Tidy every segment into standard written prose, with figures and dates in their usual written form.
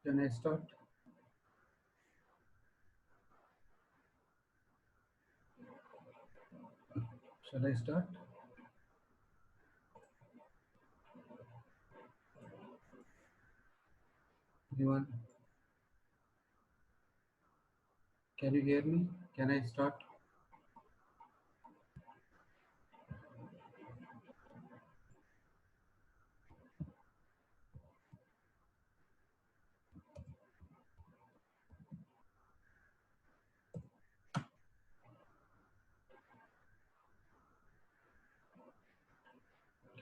Can I start? Shall I start? Anyone? Can you hear me? Can I start?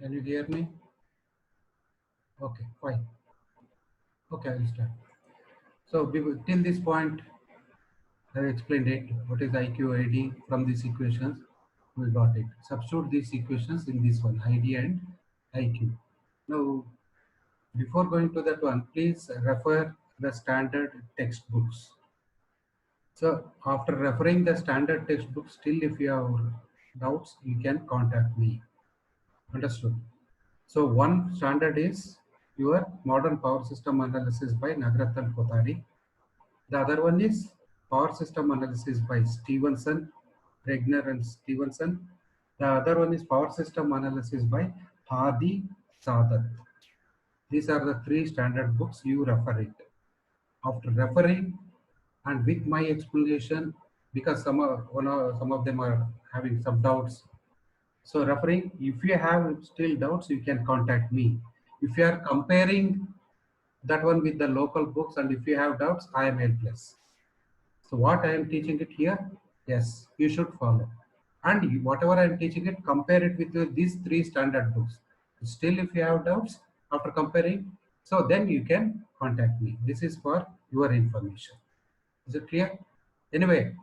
Can you hear me? Okay, fine. Okay, I'll start. So till this point, I have explained it. What is IQ ID from these equations? We got it. Substitute these equations in this one, ID and IQ. Now, before going to that one, please refer the standard textbooks. So after referring the standard textbooks, still if you have doubts, you can contact me. Understood? So one standard is your modern power system analysis by Nagaratan Kothari. The other one is power system analysis by Stevenson, Regner and Stevenson. The other one is power system analysis by Hadi Sadat. These are the three standard books you refer it. After referring and with my explanation, because some of them are having some doubts. So referring, if you have still doubts, you can contact me. If you are comparing that one with the local books and if you have doubts, I am helpless. So what I am teaching it here, yes, you should follow. And whatever I am teaching it, compare it with these three standard books. Still, if you have doubts after comparing, so then you can contact me. This is for your information. Is it clear? Anyway,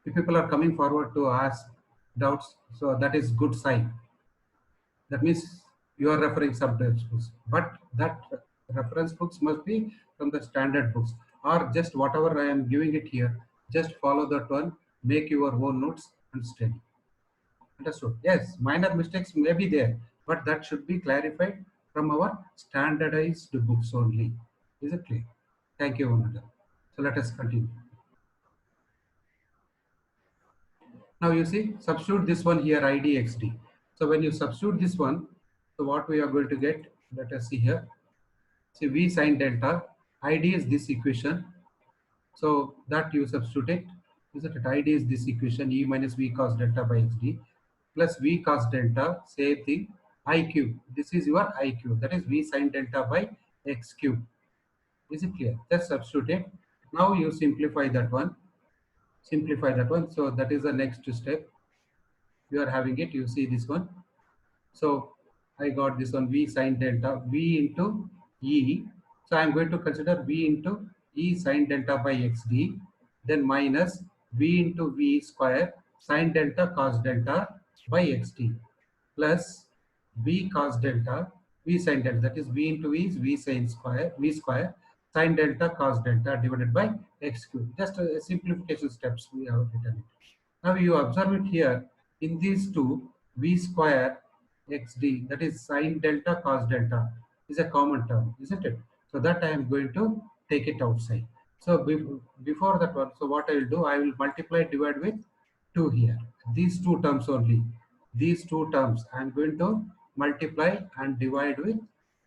if people are coming forward to ask doubts, so that is good sign. That means you are referring some textbooks, but that reference books must be from the standard books, or just whatever I am giving it here. Just follow that one, make your own notes and study. Understood? Yes, minor mistakes may be there, but that should be clarified from our standardized books only. Is it clear? Thank you, Ananda. So let us continue. Now you see, substitute this one here, IDXD. So when you substitute this one, so what we are going to get, let us see here. See, V sine delta, ID is this equation. So that you substitute it. Isn't it? ID is this equation, E minus V cos delta by XD plus V cos delta, same thing, I cube. This is your I cube. That is V sine delta by X cube. Is it clear? Just substitute it. Now you simplify that one. Simplify that one. So that is the next step. You are having it. You see this one. So I got this one, V sine delta, V into E. So I'm going to consider V into E sine delta by XD, then minus V into V square sine delta cos delta by XD plus V cos delta, V sine delta, that is V into V is V sine square, V square sine delta cos delta divided by X cube. Just a simplification steps we have written it. Now you observe it here in these two, V square XD, that is sine delta cos delta, is a common term, isn't it? So that I am going to take it outside. So before that one, so what I will do, I will multiply divide with 2 here. These two terms only. These two terms I am going to multiply and divide with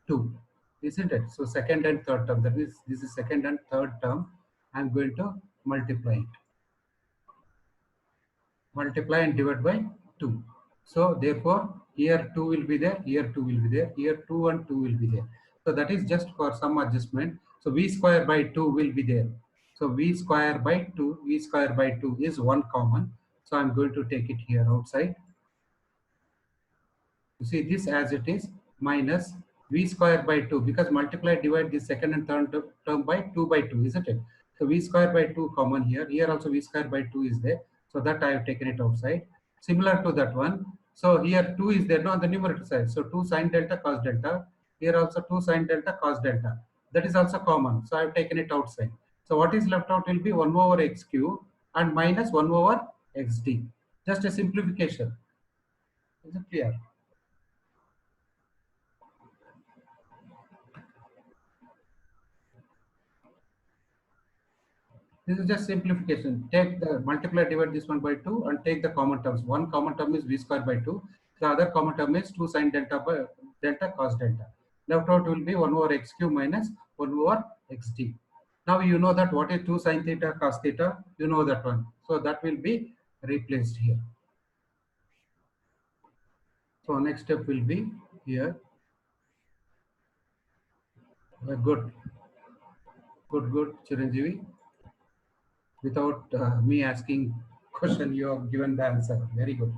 2, isn't it? So second and third term, that means this is second and third term. I am going to multiply it. Multiply and divide by 2. So therefore, here 2 will be there, here 2 will be there, here 2 and 2 will be there. So that is just for some adjustment. So V square by 2 will be there. So V square by 2, V square by 2 is one common. So I'm going to take it here outside. You see this as it is minus V square by 2, because multiply divide this second and third term by 2 by 2, isn't it? So V square by 2 common here. Here also V square by 2 is there. So that I have taken it outside. Similar to that one. So here 2 is there, no, on the numerator side. So 2 sine delta cos delta. Here also 2 sine delta cos delta. That is also common. So I have taken it outside. So what is left out will be 1 over x cube and minus 1 over xd. Just a simplification. Is it clear? This is just simplification. Take the multiply, divide this one by 2 and take the common terms. One common term is V square by 2. The other common term is 2 sine delta by delta cos delta. Left out will be 1 over x cube minus 1 over xd. Now you know that what is 2 sine theta cos theta. You know that one. So that will be replaced here. So next step will be here. Good, Chiranjeevi. Without me asking question, you have given the answer. Very good.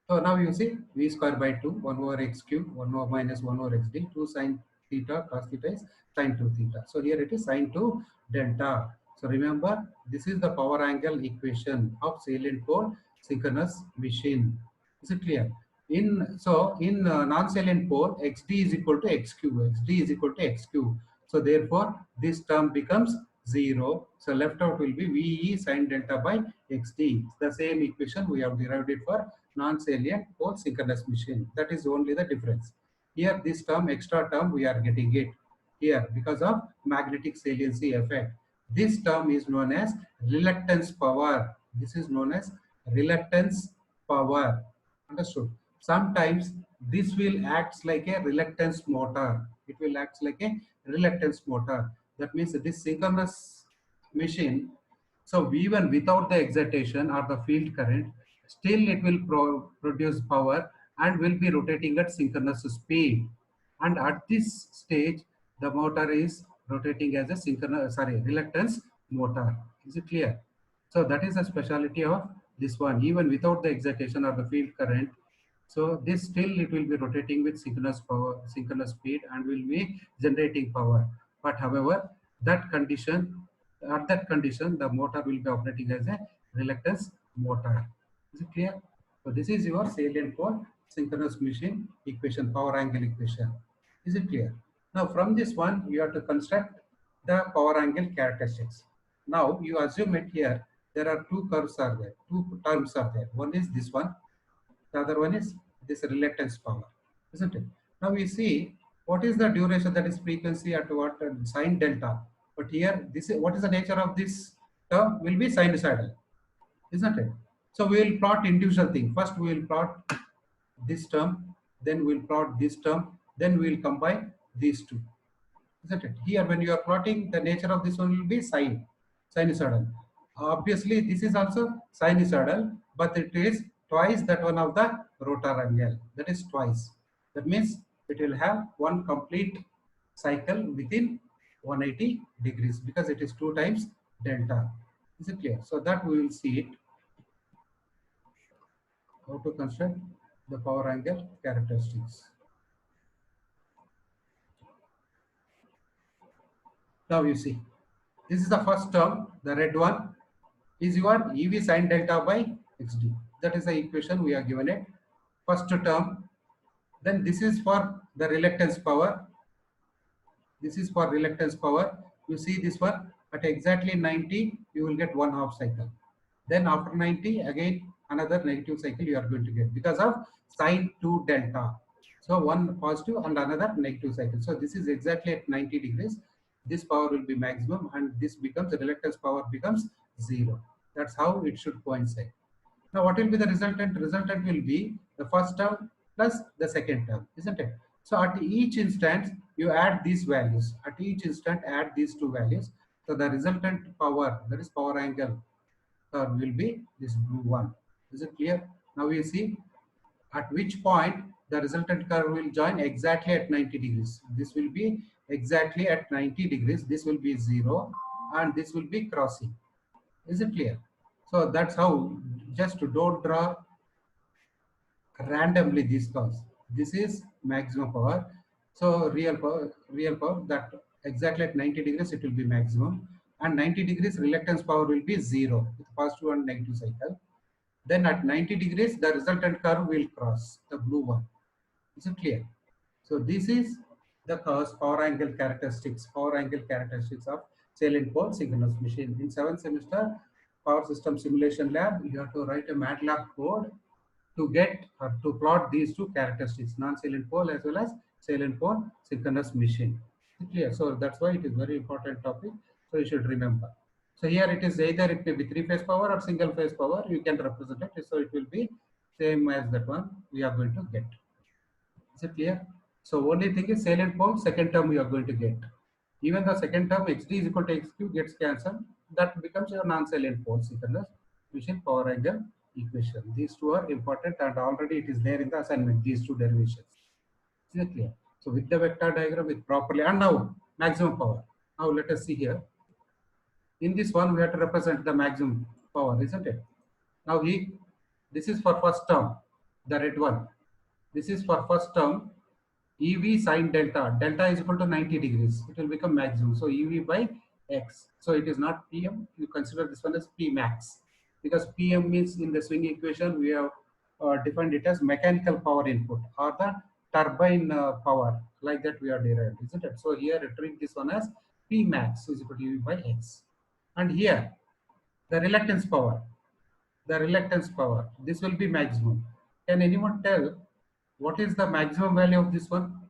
So now you see V square by 2, 1 over x cube, 1 over minus 1 over xd, 2 sine theta, cos theta is sine 2 theta. So here it is sine 2 delta. So remember, this is the power angle equation of salient pole synchronous machine. Is it clear? In non-salient pole, xd is equal to x cube, xd is equal to x cube. So therefore, this term becomes 0. So left out will be VE sine delta by xd. The same equation we have derived it for non-salient pole synchronous machine. That is only the difference. Here this term, extra term, we are getting it here because of magnetic saliency effect. This term is known as reluctance power. This is known as reluctance power. Understood? Sometimes this will act like a reluctance motor. It will act like a reluctance motor. That means this synchronous machine, so even without the excitation or the field current, still it will produce power and will be rotating at synchronous speed. And at this stage, the motor is rotating as a reluctance motor. Is it clear? So that is the speciality of this one. Even without the excitation or the field current, so this still it will be rotating with synchronous power, synchronous speed, and will be generating power. But however, that condition, at that condition, the motor will be operating as a reluctance motor. Is it clear? So this is your salient pole synchronous machine equation, power angle equation. Is it clear? Now from this one, you have to construct the power angle characteristics. Now you assume it here, there are two curves are there, two terms are there. One is this one, the other one is this reluctance power, isn't it? Now we see what is the duration, that is frequency at what sine delta. But here, this is what is the nature of this term will be sinusoidal, isn't it? So we will plot individual thing. First we will plot this term, then we'll plot this term, then we'll combine these two, isn't it? Here, when you are plotting, the nature of this one will be sinusoidal. Obviously, this is also sinusoidal, but it is twice that one of the rotor angle. That is twice. That means it will have one complete cycle within 180 degrees because it is two times delta. Is it clear? So that we will see it. How to construct the power angle characteristics. Now you see, this is the first term, the red one is your EV sine delta by XD. That is the equation we are given it. First term, then this is for the reluctance power. This is for reluctance power. You see this one at exactly 90, you will get one half cycle. Then after 90, again another negative cycle you are going to get because of sine 2 delta. So one positive and another negative cycle. So this is exactly at 90 degrees. This power will be maximum and this becomes, the reluctance power becomes 0. That's how it should coincide. Now, what will be the resultant? Resultant will be the first term plus the second term, isn't it? So, at each instance, you add these values. At each instant, add these two values. So, the resultant power, that is power angle curve, will be this blue one. Is it clear? Now, you see at which point the resultant curve will join exactly at 90 degrees. This will be exactly at 90 degrees. This will be 0 and this will be crossing. Is it clear? So that's how, just don't draw randomly these curves. This is maximum power. So real power that exactly at 90 degrees it will be maximum, and 90 degrees reluctance power will be 0 with positive and negative cycle. Then at 90 degrees the resultant curve will cross the blue one. Is it clear? So this is the curves, power angle characteristics of salient pole synchronous machine. In 7th semester power system simulation lab, you have to write a MATLAB code to get or to plot these two characteristics, non-salient pole as well as salient pole synchronous machine. Clear? So that's why it is very important topic. So you should remember. So here it is either it may be three-phase power or single-phase power. You can represent it. So it will be same as that one we are going to get. Is it clear? So only thing is salient pole, second term you are going to get. Even the second term xd is equal to xq gets cancelled. That becomes your non-salient pole synchronous machine power angle equation. These two are important and already it is there in the assignment, these two derivations. Is it clear? So with the vector diagram with properly, and now maximum power. Now let us see here. In this one we have to represent the maximum power, isn't it? Now this is for first term, the red one. This is for first term, EV sine delta. Delta is equal to 90 degrees. It will become maximum. So EV by X. So it is not PM. You consider this one as P max. Because PM means in the swing equation, we have defined it as mechanical power input or the turbine power. Like that we are derived, isn't it? So here treat this one as P max is equal to EV by X. And here, the reluctance power. The reluctance power. This will be maximum. Can anyone tell what is the maximum value of this one?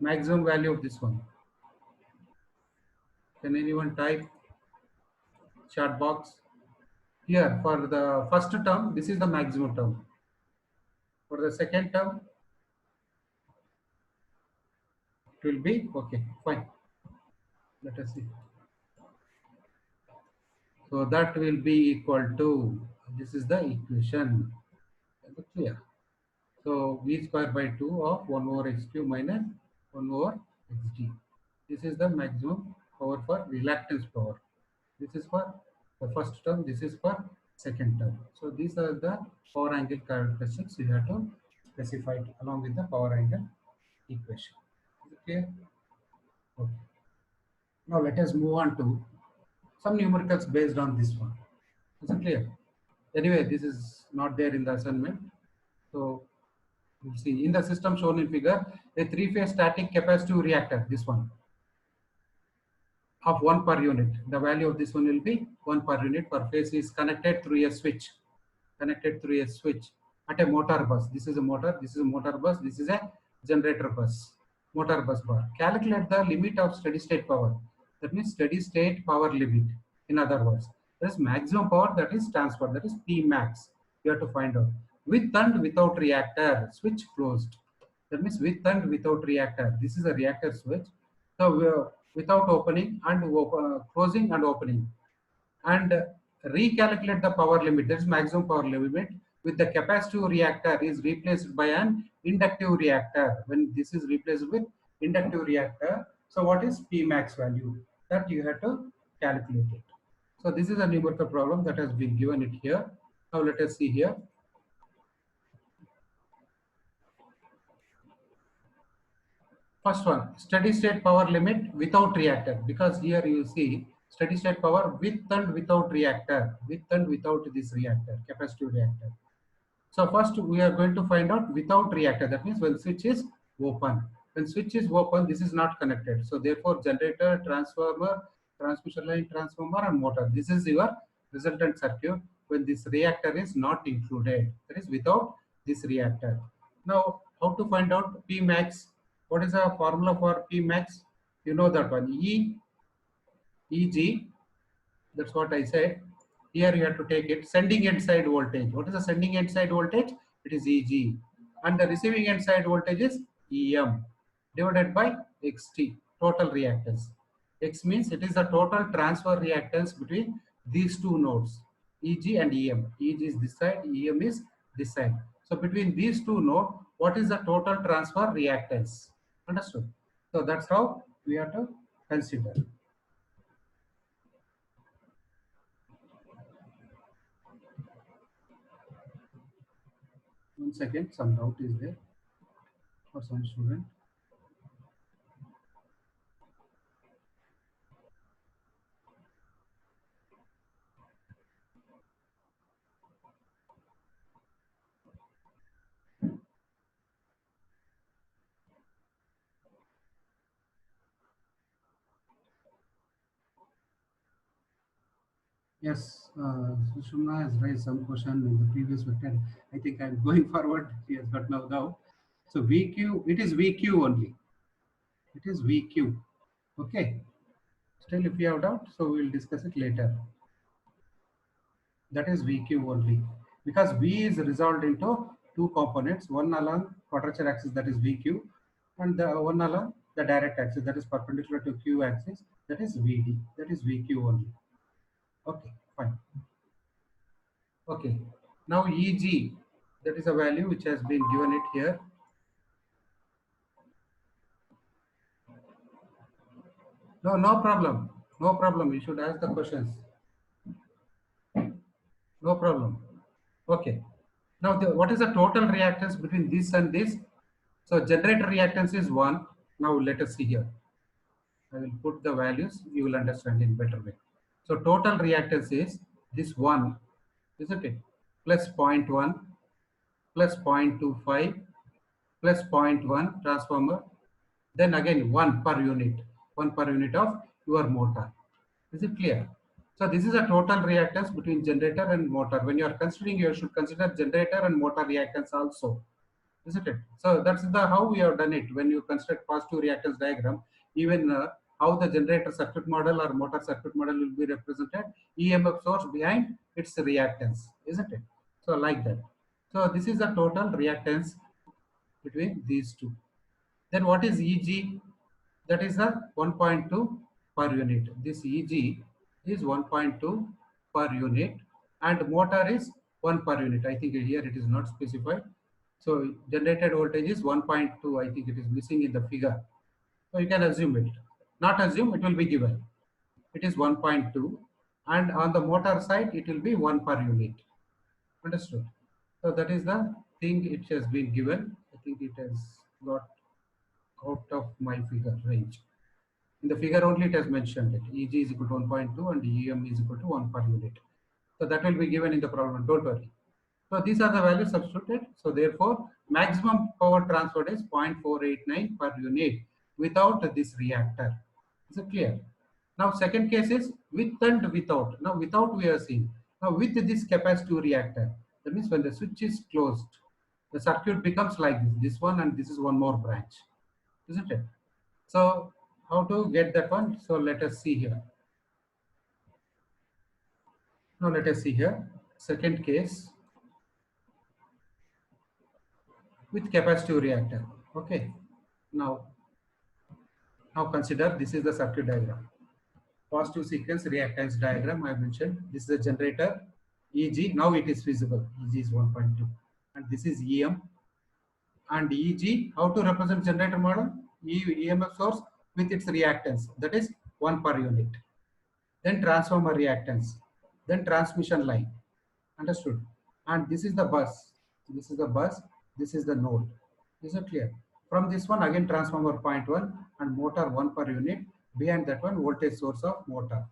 Maximum value of this one. Can anyone type chat box? Here for the first term, this is the maximum term. For the second term, it will be okay, fine. Let us see. So that will be equal to, this is the equation. Is it clear? So v square by 2 of 1 over x cube minus 1 over xd. This is the maximum power for reluctance power. This is for the first term, this is for second term. So these are the power angle characteristics you have to specify along with the power angle equation. Is it clear? Okay. Now let us move on to some numericals based on this one. Is it clear? Anyway, this is not there in the assignment. So we'll see. In the system shown in figure, a three-phase static capacitive reactor, this one, of 1 per unit. The value of this one will be 1 per unit per phase is connected through a switch. Connected through a switch at a motor bus. This is a motor, this is a motor bus, this is a generator bus. Motor bus bar. Calculate the limit of steady state power. That means steady state power limit. In other words, there is maximum power that is transferred. That is P max. You have to find out. With and without reactor. Switch closed. That means with and without reactor. This is a reactor switch. So without opening and closing and opening, and recalculate the power limit, that is maximum power limit, with the capacitive reactor is replaced by an inductive reactor. When this is replaced with inductive reactor, so what is P max value? That you have to calculate it. So this is a numerical problem that has been given it here. Now let us see here. First one, steady state power limit without reactor, because here you see steady state power with and without reactor, with and without this reactor, capacitive reactor. So first we are going to find out without reactor. That means when switch is open. When switch is open, this is not connected. So therefore generator, transformer, transmission line transformer and motor. This is your resultant circuit when this reactor is not included. That is without this reactor. Now how to find out P max? What is the formula for P max? You know that one. EG, that's what I said. Here you have to take it sending end side voltage. What is the sending end side voltage? It is EG. And the receiving end side voltage is EM divided by XT, total reactance. X means it is the total transfer reactance between these two nodes, EG and EM. EG is this side, EM is this side. So between these two nodes, what is the total transfer reactance? Understood? So that's how we have to consider. One second, some doubt is there for some student. Yes, Sushumna has raised some question in the previous vector. I think I'm going forward. She has got no doubt. So VQ, it is VQ only. It is VQ. Okay. Still, if you have doubt, so we'll discuss it later. That is VQ only. Because V is resolved into two components, one along quadrature axis, that is VQ, and the one along the direct axis, that is perpendicular to Q axis, that is VD. That is VQ only. Okay, fine. Okay. Now EG, that is a value which has been given it here. No, no problem. No problem. You should ask the questions. No problem. Okay. Now, what is the total reactance between this and this? So generator reactance is 1. Now let us see here. I will put the values. You will understand in better way. So total reactance is this 1, isn't it? Plus 0.1, plus 0.25, plus 0.1 transformer. Then again 1 per unit. 1 per unit of your motor. Is it clear? So this is a total reactance between generator and motor. When you are considering, you should consider generator and motor reactance also, isn't it? So that's the how we have done it. When you construct positive reactance diagram, even how the generator circuit model or motor circuit model will be represented, EMF source behind its reactance, isn't it? So like that. So this is the total reactance between these two. Then what is EG? That is the 1.2 per unit. This EG is 1.2 per unit and motor is 1 per unit. I think here it is not specified. So generated voltage is 1.2. I think it is missing in the figure. So you can assume it. Not assume, it will be given. It is 1.2 and on the motor side it will be 1 per unit. Understood? So that is the thing it has been given. I think it has got out of my figure range. In the figure only it has mentioned it. EG is equal to 1.2 and EM is equal to 1 per unit. So that will be given in the problem, don't worry. So these are the values substituted. So therefore, maximum power transferred is 0.489 per unit without this reactor. Is it clear? Now second case is with and without. Now without we are seeing. Now with this capacitive reactor, that means when the switch is closed, the circuit becomes like this one and this is one more branch, isn't it? So how to get that one? So let us see here. Now let us see here. Second case with capacitive reactor. Okay. Now, now consider this is the circuit diagram. Positive sequence reactance diagram I mentioned. This is a generator EG. Now it is feasible. EG is 1.2. And this is EM. And EG, how to represent generator model? EMF source with its reactance. That is 1 per unit. Then transformer reactance. Then transmission line. Understood? And this is the bus. This is the bus. This is the node. Is it clear? From this one again transformer 0.1 and motor 1 per unit. Behind that one voltage source of motor.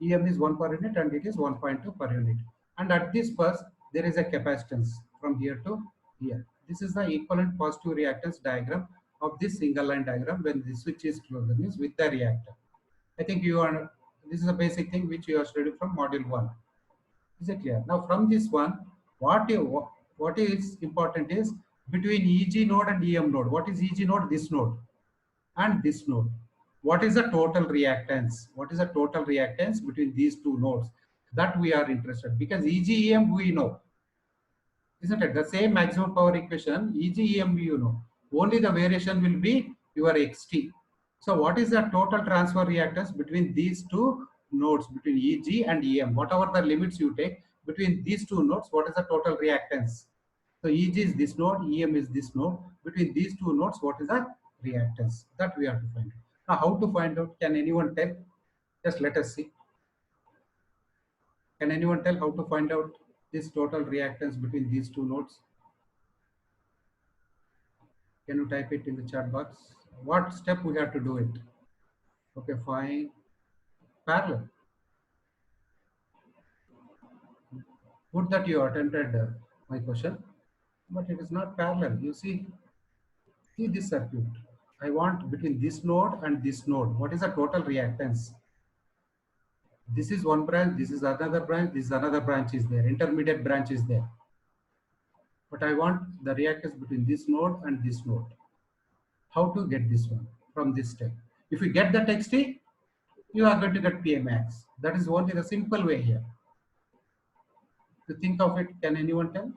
EM is 1 per unit and it is 1.2 per unit. And at this bus there is a capacitance from here to here. This is the equivalent positive reactance diagram of this single line diagram when the switch is closed, that means with the reactor. I think you are, this is a basic thing which you are studied from module 1. Is it clear? Now from this one, what is important is between EG node and EM node. What is EG node? This node and this node. What is the total reactance? What is the total reactance between these two nodes? That we are interested, because EG EM we know, isn't it? The same maximum power equation, EG EM you know. Only the variation will be your XT. So what is the total transfer reactance between these two nodes, between EG and EM? Whatever the limits you take between these two nodes, what is the total reactance? So EG is this node, EM is this node. Between these two nodes, what is the reactance? That we have to find out. Now, how to find out? Can anyone tell? Just let us see. Can anyone tell how to find out this total reactance between these two nodes? Can you type it in the chat box? What step we have to do it? Okay, fine. Parallel. Good that you attempted my question, but it is not parallel. You see this circuit. I want between this node and this node. What is the total reactance? This is one branch, this is another branch, this is another branch is there, intermediate branch is there. But I want the reactance between this node and this node. How to get this one from this step? If you get the XT, you are going to get PA max. That is only the simple way here. To think of it, can anyone tell?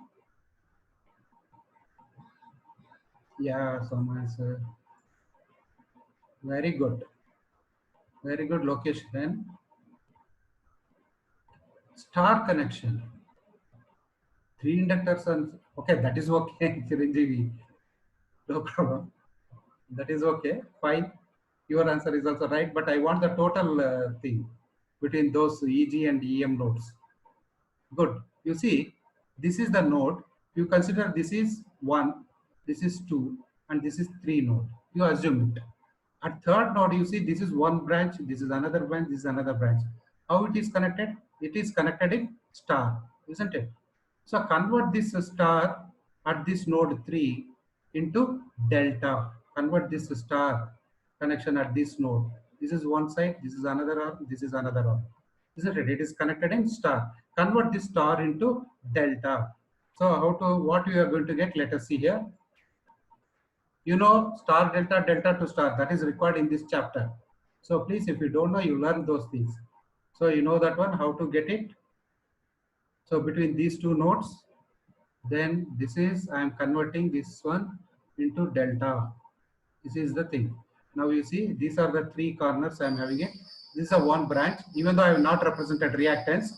Yeah, some answer. Very good. Very good location. Star connection. 3 inductors and okay, that is okay. Chiranjeevi. No problem. That is okay. Fine. Your answer is also right, but I want the total thing between those EG and EM nodes. Good. You see, this is the node. You consider this is 1, this is 2, and this is 3 node. You assume it. At third node, you see this is one branch, this is another branch, this is another branch. How it is connected? It is connected in star, isn't it? So convert this star at this node 3 into delta. Convert this star connection at this node. This is one side, this is another arm, this is another arm. Isn't it? It is connected in star. Convert this star into delta. So how to, what you are going to get? Let us see here. You know star delta, delta to star, that is required in this chapter. So please, if you don't know, you learn those things. So you know that one, how to get it. So between these two nodes, then this is, I am converting this one into delta. This is the thing. Now you see, these are the 3 corners I am having it. This is a one branch, even though I have not represented reactance.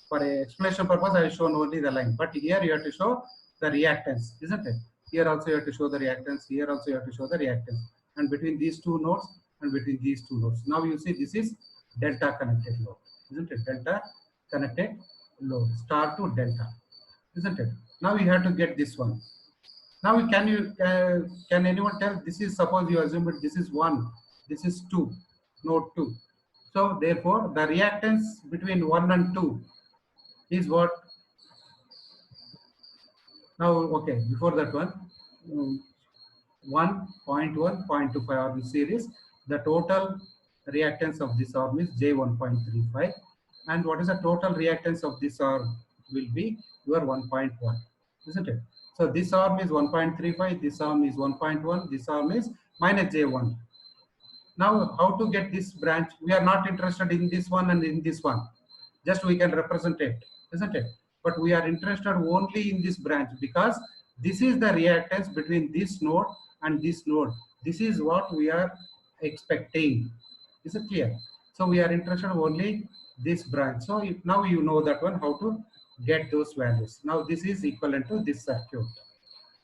For explanation purpose, I have shown only the line. But here you have to show the reactance, isn't it? Here also you have to show the reactance. Here also you have to show the reactance. And between these two nodes and between these two nodes. Now you see this is delta connected load, isn't it? Delta connected load, star to delta, isn't it? Now you have to get this one. Now can anyone tell? This is, suppose you assume that this is 1, this is 2, node 2. So therefore the reactance between 1 and 2, is what now. Okay, before that one, mm, 1.1, 0.25 arm series. The total reactance of this arm is J1.35, and what is the total reactance of this arm will be your 1.1, isn't it? So this arm is 1.35, this arm is 1.1, this arm is minus J1. Now, how to get this branch? We are not interested in this one and in this one. Just we can represent it, isn't it? But we are interested only in this branch because this is the reactance between this node and this node. This is what we are expecting. Is it clear? So we are interested only this branch. So if now you know that one, how to get those values. Now this is equivalent to this circuit.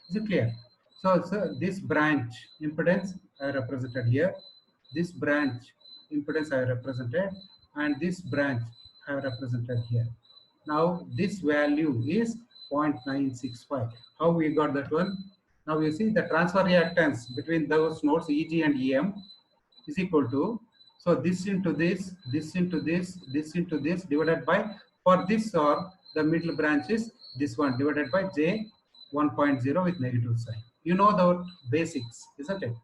Is it clear? So this branch impedance I represented here. This branch impedance I represented, and this branch I represented here. Now this value is 0.965. How we got that one? Now you see the transfer reactance between those nodes Eg and Em is equal to, so this into this, this into this, this into this divided by, for this or the middle branch is this one divided by J 1.0 with negative sign. You know the basics, isn't it?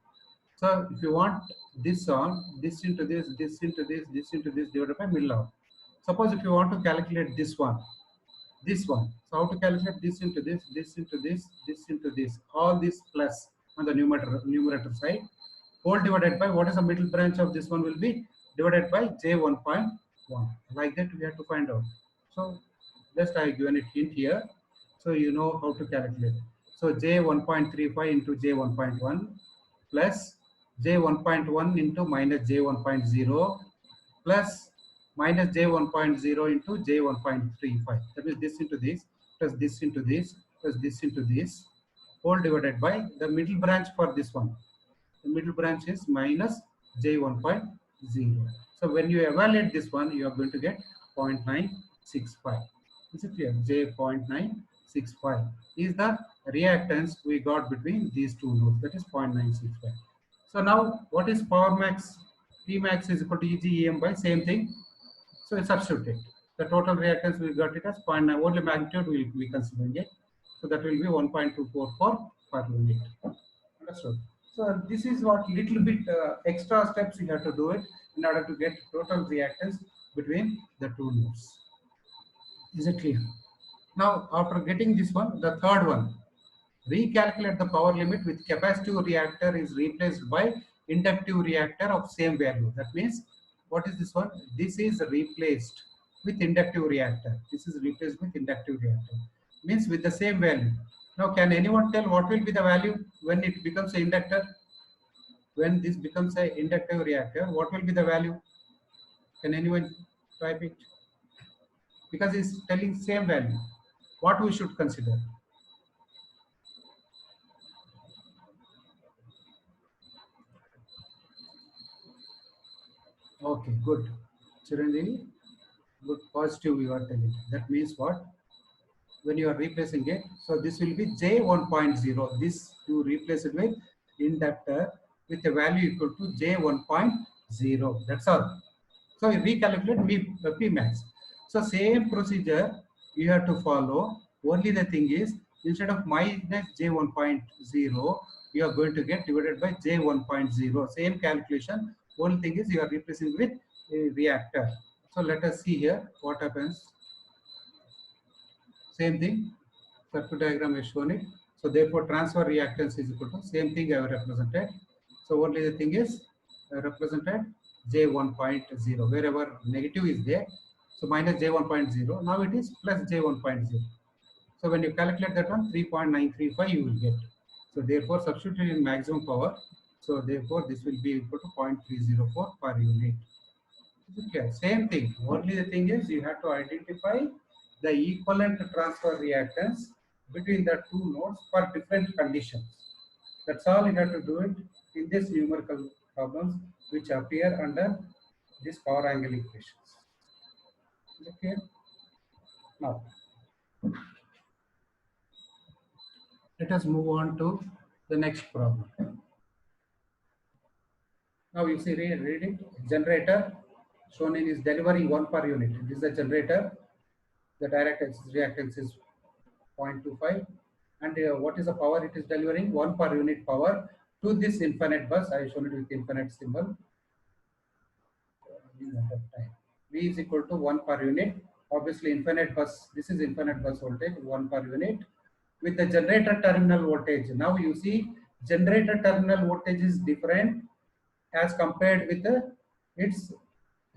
So if you want this on, this into this, this into this, this into this divided by middle arm. Suppose if you want to calculate this one, this one. So how to calculate this into this, this into this, this into this, all this plus on the numerator side, whole divided by what is the middle branch of this one will be divided by J 1.1. Like that we have to find out. So just I given it hint here, so you know how to calculate. So J 1.35 into J 1.1 plus J 1.1 into minus J 1.0 plus minus J 1.0 into J 1.35. That is this into this plus this into this plus this into this, whole divided by the middle branch for this one. The middle branch is minus J 1.0. So when you evaluate this one, you are going to get 0.965. Is it clear? J 0.965 is the reactance we got between these two nodes. That is 0.965. So now what is power max? P max is equal to Eg Em by same thing. So substitute it. The total reactance we got it as 0.9. Only magnitude we will be considering it. So that will be 1.244 per unit. Understood. So this is what little bit extra steps you have to do it in order to get total reactance between the two nodes. Is it clear? Now, after getting this one, the third one, recalculate the power limit with capacitive reactor is replaced by inductive reactor of same value. That means, what is this one? This is replaced with inductive reactor. This is replaced with inductive reactor. Means with the same value. Now, can anyone tell what will be the value when it becomes an inductor? When this becomes an inductive reactor, what will be the value? Can anyone type it? Because it's telling same value. What we should consider? Okay, good. Chiranjeevi, good, positive you are telling. That means what? When you are replacing it, so this will be J 1.0. This you replace it with inductor with a value equal to J 1.0. That's all. So you recalculate P max. So same procedure you have to follow. Only the thing is, instead of minus J 1.0, you are going to get divided by J 1.0. Same calculation. Only thing is you are replacing with a reactor. So let us see here what happens. Same thing. Circuit diagram has shown it. So therefore transfer reactance is equal to same thing I have represented. So only the thing is represented J 1.0 wherever negative is there. So minus J 1.0. Now it is plus J 1.0. So when you calculate that one, 3.935 you will get. So therefore substitute in maximum power. So therefore this will be equal to 0.304 per unit. Okay, same thing. Only the thing is you have to identify the equivalent transfer reactance between the two nodes for different conditions. That's all you have to do it in this numerical problems which appear under this power angle equations. Okay. Now let us move on to the next problem. Now you see, read it. Generator shown in is delivering 1 per unit. This is the generator. The direct axis reactance is 0.25, and what is the power it is delivering? 1 per unit power to this infinite bus. I shown it with infinite symbol. Time. V is equal to 1 per unit. Obviously, infinite bus. This is infinite bus voltage 1 per unit with the generator terminal voltage. Now you see generator terminal voltage is different as compared with its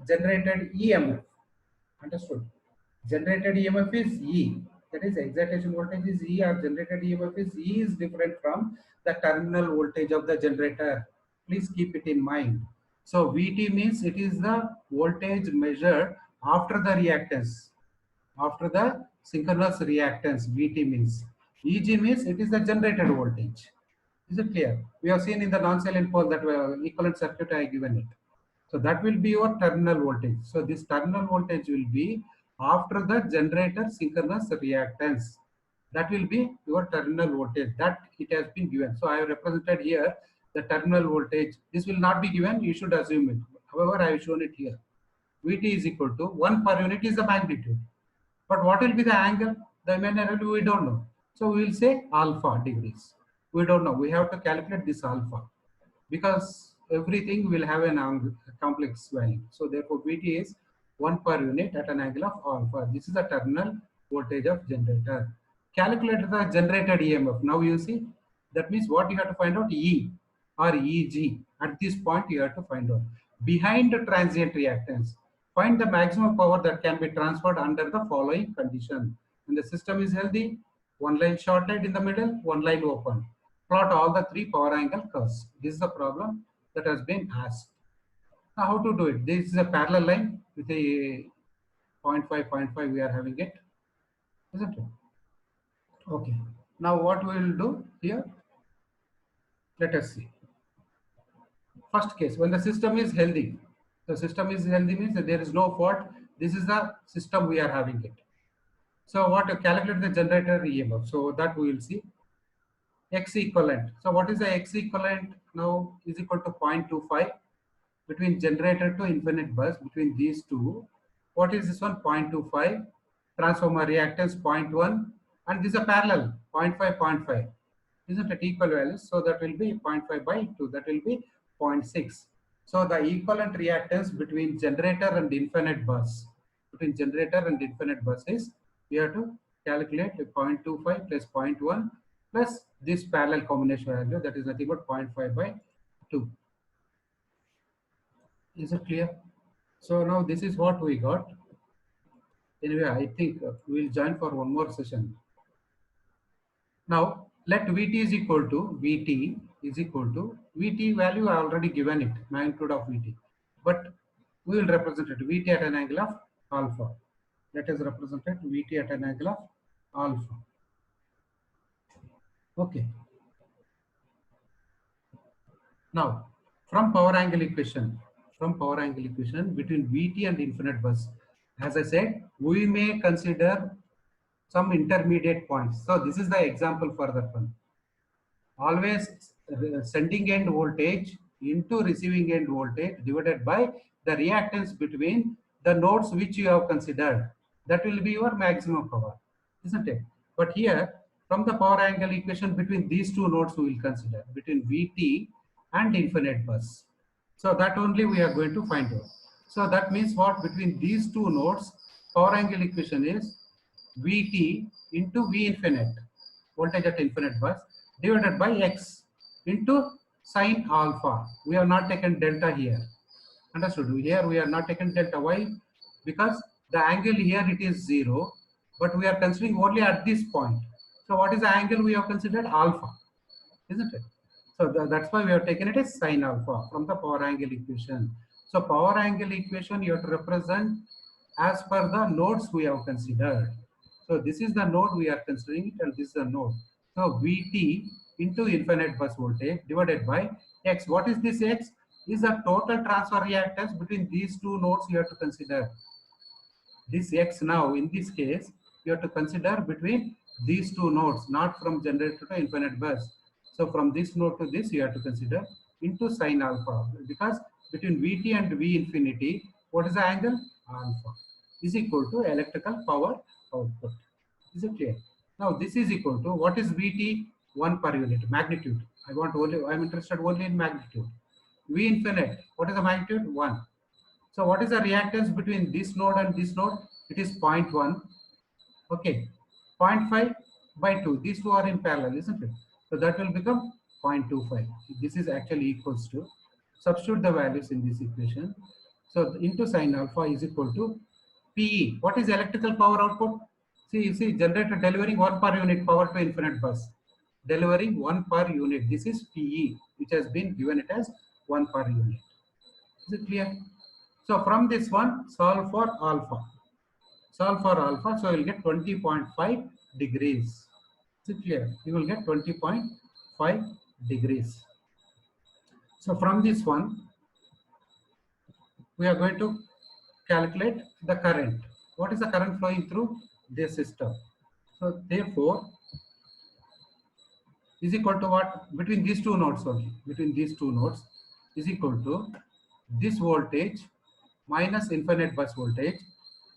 generated EMF. Understood? Generated EMF is E. That is excitation voltage is E, or generated EMF is E is different from the terminal voltage of the generator. Please keep it in mind. So VT means it is the voltage measured after the reactance. After the synchronous reactance, VT means. EG means it is the generated voltage. Is it clear? We have seen in the non-salient pole that equivalent circuit I given it. So that will be your terminal voltage. So this terminal voltage will be after the generator synchronous reactance. That will be your terminal voltage that it has been given. So I have represented here the terminal voltage. This will not be given. You should assume it. However, I have shown it here. Vt is equal to 1 per unit is the magnitude. But what will be the angle? The imaginary value we don't know. So we will say alpha degrees. We don't know. We have to calculate this alpha because everything will have an complex value. So therefore Vt is 1 per unit at an angle of alpha. This is the terminal voltage of generator. Calculate the generated EMF. Now you see, that means what you have to find out? E or Eg. At this point you have to find out. Behind the transient reactance, find the maximum power that can be transferred under the following condition. When the system is healthy, one line shorted in the middle, one line open. Plot all the three power angle curves. This is the problem that has been asked. Now how to do it? This is a parallel line with a 0.5, 0.5 we are having it, isn't it? Okay. Now what we will do here? Let us see. First case, when the system is healthy. The system is healthy means that there is no fault. This is the system we are having it. So what to calculate the generator EMF? So that we will see. X equivalent. So what is the X equivalent now is equal to 0.25 between generator to infinite bus between these two. What is this one? 0.25. Transformer reactance 0.1, and this is a parallel 0.5, 0.5. Isn't it equal values? So that will be 0.5 by 2. That will be 0.6. So the equivalent reactance between generator and infinite bus, is we have to calculate 0.25 plus 0.1 plus this parallel combination value, that is nothing but 0.5 by 2. Is it clear? So now this is what we got. Anyway, I think we will join for one more session. Now let Vt is equal to Vt value I already given it, magnitude of Vt, but we will represent it Vt at an angle of alpha. Let us represent it Vt at an angle of alpha. Okay. Now from power angle equation between Vt and infinite bus, as I said, we may consider some intermediate points. So this is the example for that one. Always sending end voltage into receiving end voltage divided by the reactance between the nodes which you have considered. That will be your maximum power, isn't it? But here, from the power angle equation between these two nodes we will consider, between Vt and infinite bus. So that only we are going to find out. So that means what? Between these two nodes, power angle equation is Vt into V infinite, voltage at infinite bus, divided by X into sine alpha. We have not taken delta here. Understood? Here we are not taken delta. Why? Because the angle here it is 0, but we are considering only at this point. So what is the angle we have considered? Alpha, isn't it? So that's why we have taken it as sine alpha from the power angle equation. So power angle equation you have to represent as per the nodes we have considered. So this is the node we are considering it, and this is the node. So Vt into infinite bus voltage divided by X. What is this X? Is the total transfer reactance between these two nodes you have to consider. This X now, in this case, you have to consider between these two nodes, not from generator to infinite bus. So from this node to this, you have to consider into sine alpha, because between Vt and V infinity, what is the angle? Alpha. is equal to electrical power output. Is it clear? Now this is equal to what is Vt? 1 per unit magnitude. I'm interested only in magnitude. V infinite, what is the magnitude? 1. So what is the reactance between this node and this node? It is 0.1. Okay, 0.5 by 2. These two are in parallel, isn't it? So that will become 0.25. This is actually equals to, substitute the values in this equation. So into sine alpha is equal to PE. What is electrical power output? See, you see, generator delivering 1 per unit power to infinite bus. Delivering 1 per unit. This is PE, which has been given it as 1 per unit. Is it clear? So from this one, solve for alpha. Solve for alpha, so you will get 20.5 degrees. Is it clear? You will get 20.5 degrees. So from this one, we are going to calculate the current. What is the current flowing through this system? So therefore, is equal to what? Between these two nodes only. Between these two nodes is equal to this voltage minus infinite bus voltage,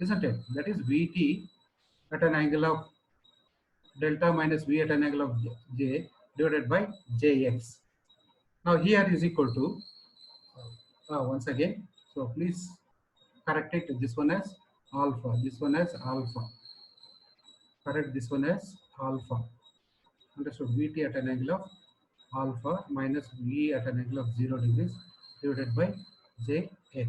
isn't it? That is Vt at an angle of delta minus V at an angle of J divided by Jx. Now here is equal to, once again, so please correct it. This one as alpha, this one as alpha. Correct this one as alpha. Understood? Vt at an angle of alpha minus V at an angle of 0 degrees divided by Jx.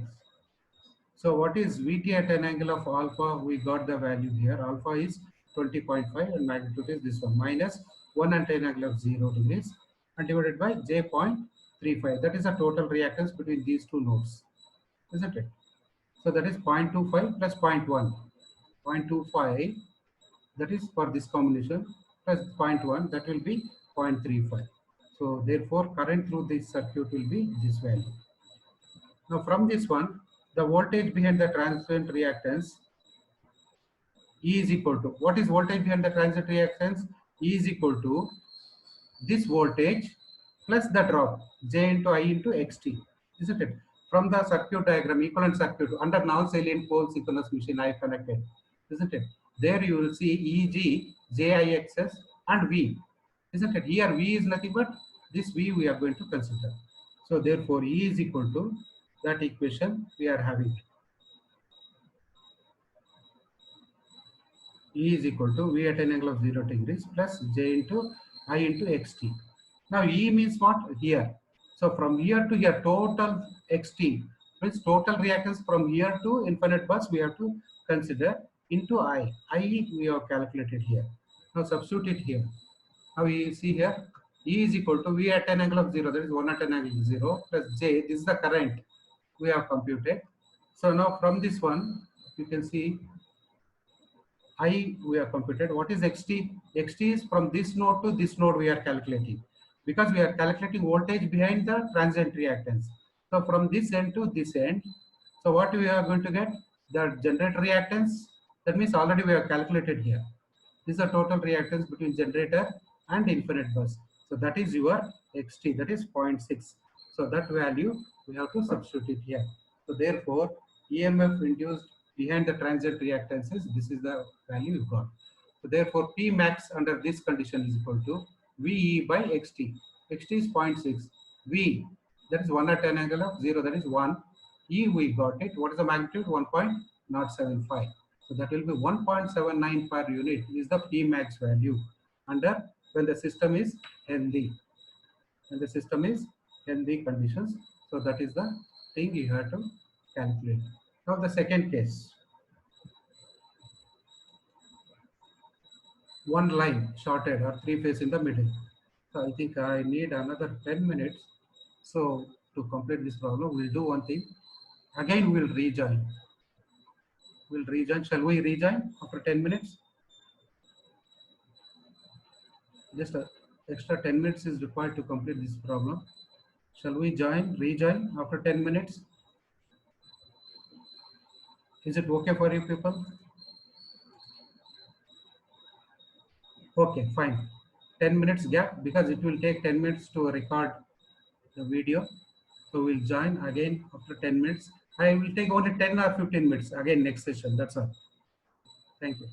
So what is Vt at an angle of alpha? We got the value here. Alpha is 20.5 and magnitude is this one, minus 1 at an angle of 0 degrees and divided by J.35. That is the total reactance between these two nodes, isn't it? So that is 0.25 plus 0.1. 0.25, that is for this combination, plus 0.1, that will be 0.35. So therefore current through this circuit will be this value. Now from this one, the voltage behind the transient reactance E is equal to, what is voltage behind the transient reactance? E is equal to this voltage plus the drop J into I into XT, isn't it? From the circuit diagram, equivalent circuit under non-salient pole synchronous machine I connected, isn't it? There you will see EG, JIXS and V, isn't it? Here V is nothing but this V we are going to consider. So therefore E is equal to that equation we are having. E is equal to V at an angle of 0 degrees plus J into I into XT. Now E means what? Here. So from here to here, total XT means total reactance from here to infinite bus we have to consider into I. I we have calculated here. Now substitute it here. Now we see here E is equal to V at an angle of 0, that is 1 at an angle of 0 plus J, this is the current we have computed. So now from this one you can see I we have computed. What is XT? XT is from this node to this node we are calculating, because we are calculating voltage behind the transient reactance. So from this end to this end, so what we are going to get? The generator reactance, that means already we have calculated here. This is the total reactance between generator and infinite bus. So that is your XT, that is 0.6. So that value we have to substitute it here. So therefore EMF induced behind the transient reactances, this is the value you got. So therefore P max under this condition is equal to VE by XT. XT is 0.6. V, that is 1 at an angle of 0, that is 1. E we got it. What is the magnitude? 1.075. So that will be 1.79 per unit is the P max value under when the system is healthy. When the system is healthy conditions. So that is the thing you have to calculate. Now the second case. One line shorted or three phase in the middle. So I think I need another 10 minutes. So to complete this problem, we'll do one thing. Again, we'll rejoin. We'll rejoin. Shall we rejoin after 10 minutes? Just a extra 10 minutes is required to complete this problem. Shall we rejoin after 10 minutes? Is it okay for you people? Okay, fine. 10 minutes gap, because it will take 10 minutes to record the video. So we'll join again after 10 minutes. I will take only 10 or 15 minutes again next session. That's all. Thank you.